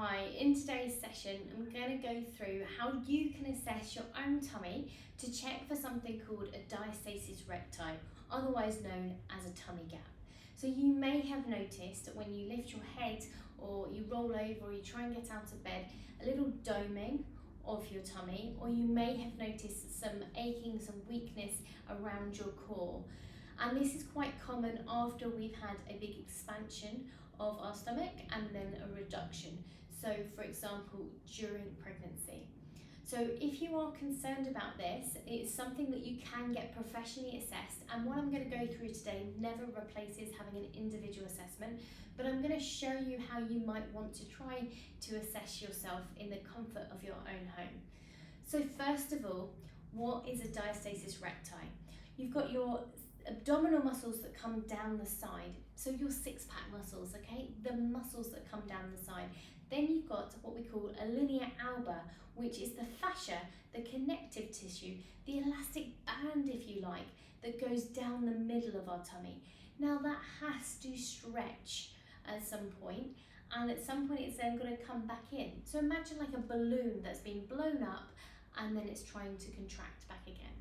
Hi, in today's session I'm going to go through how you can assess your own tummy to check for something called a diastasis recti, otherwise known as a tummy gap. So you may have noticed that when you lift your head or you roll over or you try and get out of bed, a little doming of your tummy, or you may have noticed some aching, some weakness around your core. And this is quite common after we've had a big expansion of our stomach and then a reduction. So for example, during pregnancy. So if you are concerned about this, it's something that you can get professionally assessed, and what I'm going to go through today never replaces having an individual assessment, but I'm going to show you how you might want to try to assess yourself in the comfort of your own home. So first of all, what is a diastasis recti? You've got your abdominal muscles that come down the side, so your six-pack muscles, okay, the muscles that come down the side. Then you've got what we call a linea alba, which is the fascia, the connective tissue, the elastic band, if you like, that goes down the middle of our tummy. Now that has to stretch at some point, and at some point it's then going to come back in. So imagine like a balloon that's been blown up and then it's trying to contract back again.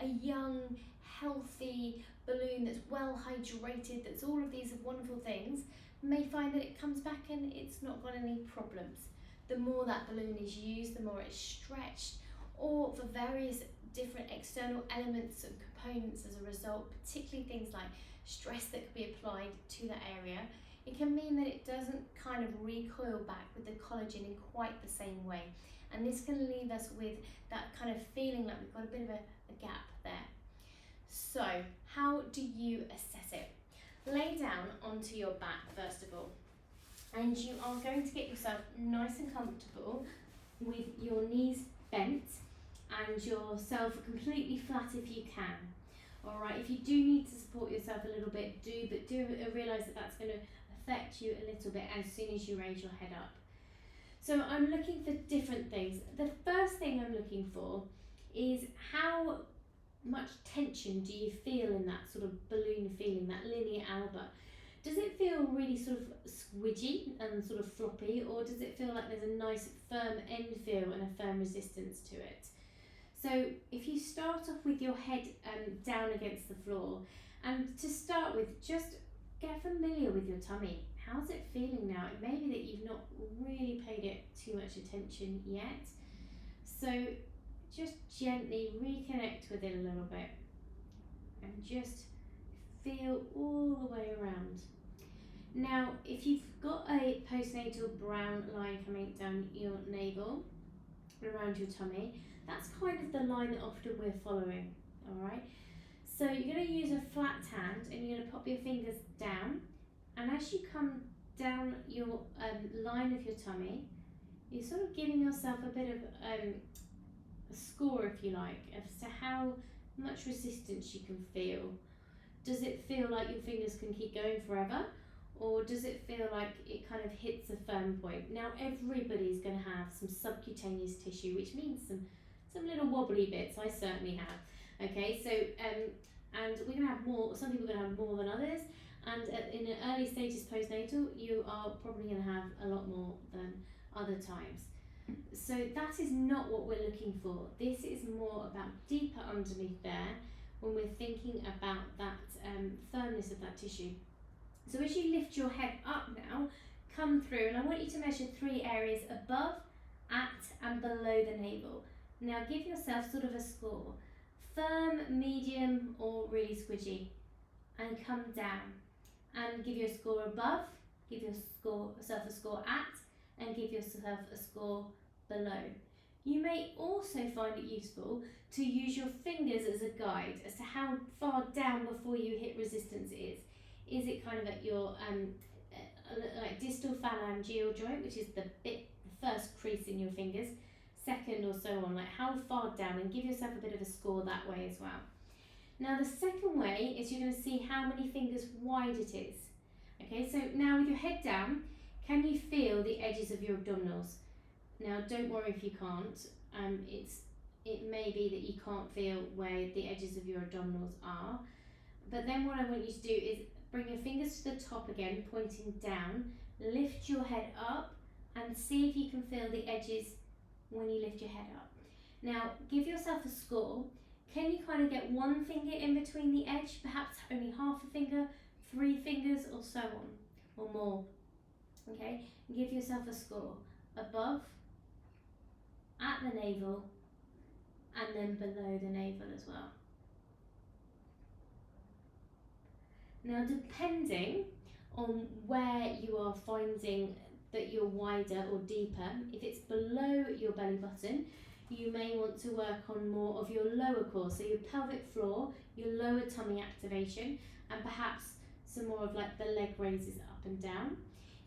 A young, healthy balloon that's well hydrated, that's all of these wonderful things, may find that it comes back and it's not got any problems. The more that balloon is used, the more it's stretched, or for various different external elements and components as a result, particularly things like stress that could be applied to that area, it can mean that it doesn't kind of recoil back with the collagen in quite the same way. And this can leave us with that kind of feeling like we've got a bit of a gap there. So how do you assess it? Lay down onto your back first of all, and you are going to get yourself nice and comfortable with your knees bent and yourself completely flat if you can. Alright, if you do need to support yourself a little bit, but do realise that that's going to affect you a little bit as soon as you raise your head up. So I'm looking for different things. The first thing I'm looking for is how much tension do you feel in that sort of balloon feeling, that linea alba? Does it feel really sort of squidgy and sort of floppy, or does it feel like there's a nice firm end feel and a firm resistance to it? So if you start off with your head down against the floor, and to start with, just get familiar with your tummy. How's it feeling now? It may be that you've not really paid it too much attention yet. So just gently reconnect with it a little bit and just feel all the way around. Now, if you've got a postnatal brown line coming down your navel and around your tummy, that's kind of the line that often we're following, all right? So you're going to use a flat hand and you're going to pop your fingers down, and as you come down your line of your tummy, you're sort of giving yourself a bit of a score, if you like, as to how much resistance you can feel. Does it feel like your fingers can keep going forever, or does it feel like it kind of hits a firm point? Now everybody's going to have some subcutaneous tissue, which means some little wobbly bits. I certainly have. Okay, so and we're going to have more. Some people are going to have more than others, and in the early stages postnatal, you are probably going to have a lot more than other times. So that is not what we're looking for. This is more about deeper underneath there when we're thinking about that firmness of that tissue. So as you lift your head up now, come through, and I want you to measure 3 areas above, at and below the navel. Now give yourself sort of a score. Firm, medium or really squidgy. And come down. And give your score above, give yourself a score at, and give yourself a score below. You may also find it useful to use your fingers as a guide as to how far down before you hit resistance it is. Is it kind of at your like distal phalangeal joint, which is the first crease in your fingers, second or so on, like how far down, and give yourself a bit of a score that way as well. Now the second way is you're going to see how many fingers wide it is. Okay, so now with your head down, can you feel the edges of your abdominals? Now don't worry if you can't, it may be that you can't feel where the edges of your abdominals are, but then what I want you to do is bring your fingers to the top again, pointing down, lift your head up and see if you can feel the edges when you lift your head up. Now, give yourself a score. Can you kind of get one finger in between the edge, perhaps only half a finger, 3 fingers, or so on, or more? Okay, and give yourself a score above, at the navel, and then below the navel as well. Now, depending on where you are finding that you're wider or deeper, if it's below your belly button, you may want to work on more of your lower core, so your pelvic floor, your lower tummy activation, and perhaps some more of like the leg raises up and down.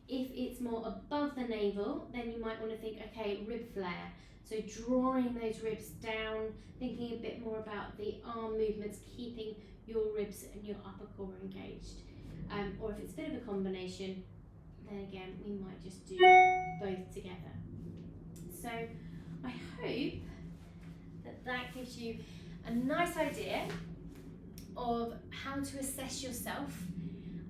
If it's more above the navel, then you might want to think, okay, rib flare. So drawing those ribs down, thinking a bit more about the arm movements, keeping your ribs and your upper core engaged. Or if it's a bit of a combination, then again, we might just do both together. So I hope that gives you a nice idea of how to assess yourself,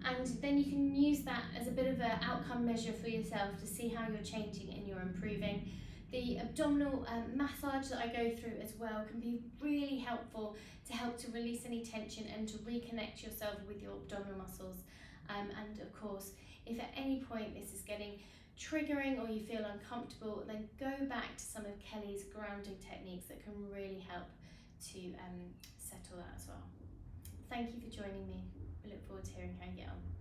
and then you can use that as a bit of an outcome measure for yourself to see how you're changing and you're improving. The abdominal massage that I go through as well can be really helpful to help to release any tension and to reconnect yourself with your abdominal muscles. And of course, if at any point this is getting triggering or you feel uncomfortable, then go back to some of Kelly's grounding techniques that can really help to settle that as well. Thank you for joining me. We look forward to hearing how you get on.